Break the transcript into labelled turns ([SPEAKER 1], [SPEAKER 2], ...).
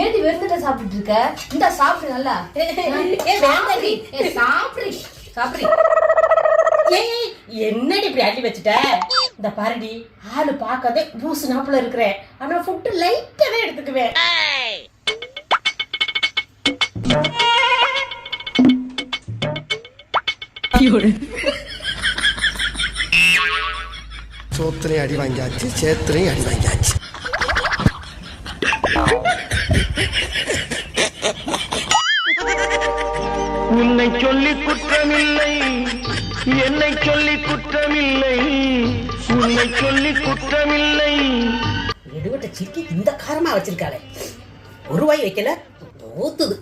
[SPEAKER 1] ஏடி வெறுத்துட்ட சாப்பிட்டு இருக்க? இந்த சாப்பிடு நல்லா. சாப்பிடு சாப்பிடு.
[SPEAKER 2] ஏய் என்னடி இப்படி அள்ளி வச்சுட்ட? இந்த பாருடி, ஆளு பார்க்கவே பூசு நாப்புல இருக்கிறேன். ஆனா ஃபுட்டு லைட்டாவே எடுத்துக்குவேன்.
[SPEAKER 3] சோத்திரையும் அடி வாங்கியாச்சு, சேத்திரையும் அடி வாங்கியாச்சு.
[SPEAKER 4] உன்னை சொல்லி குற்றமில்லை, என்னை சொல்லி குற்றமில்லை, உன்னை சொல்லி குற்றமில்லை.
[SPEAKER 2] எடுவட்ட சிக்கி இந்த காரமா வச்சிருக்காளே, ஒரு வாய் வைக்கல தோத்துது.